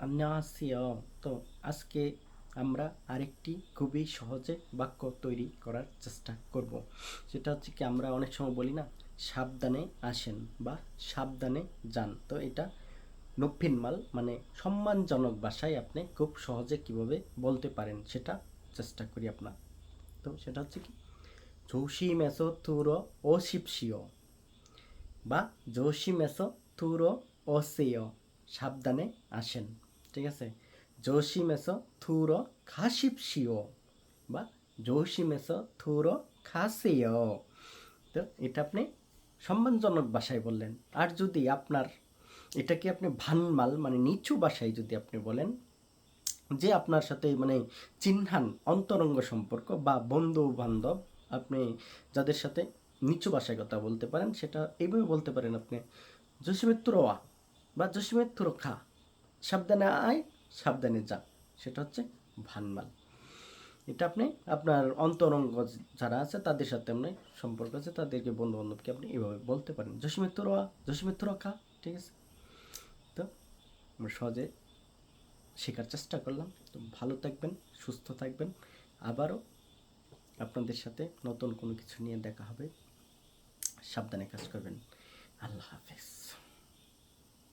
안녕하세요. তো আজকে আমরা আরেকটি খুবই সহজে বাক্য তৈরি করার চেষ্টা করব। সেটা হচ্ছে কি আমরা অনেক সময় বলি না, সাবধানে আসেন বা সাবধানে যান। তো এটা নফিনমাল মানে সম্মানজনক ভাষায় আপনি খুব সহজে কিভাবে বলতে পারেন সেটা চেষ্টা করি আপনার। তো সেটা হচ্ছে কি 조심해서 들어오십시오 বা 조심해서 들어오세요 সাবধানে আসেন। ঠিক আছে, 조심해서 들어가십시오 বা 조심해서 들어가세요। তো এটা আপনি সম্মানজনক ভাষায় বললেন। আর যদি আপনার এটাকে আপনি ভানমাল মানে নিচু ভাষায় যদি আপনি বলেন, যে আপনার সাথে মানে চিহ্নান অন্তরঙ্গ সম্পর্ক বা বন্ধু বান্ধব, আপনি যাদের সাথে নিচু ভাষায় কথা বলতে পারেন, সেটা এইভাবে বলতে পারেন আপনি, 조심히 들어와 বা 조심히 들어가, সাবধানে আয় সাবধানে যা। সেটা হচ্ছে ভানমাল। এটা আপনি আপনার অন্তরঙ্গ যারা আছে তাদের সাথে আপনি সম্পর্ক আছে তাদেরকে বন্ধু বান্ধবকে আপনি এভাবে বলতে পারেন, 조심히 들어와 조심히 들어가। ঠিক আছে, তো আমরা সহজে শেখার চেষ্টা করলাম। তো ভালো থাকবেন, সুস্থ থাকবেন। আবারও আপনাদের সাথে নতুন কোনো কিছু নিয়ে দেখা হবে। সাবধানে কাজ করবেন। আল্লাহ হাফেজ।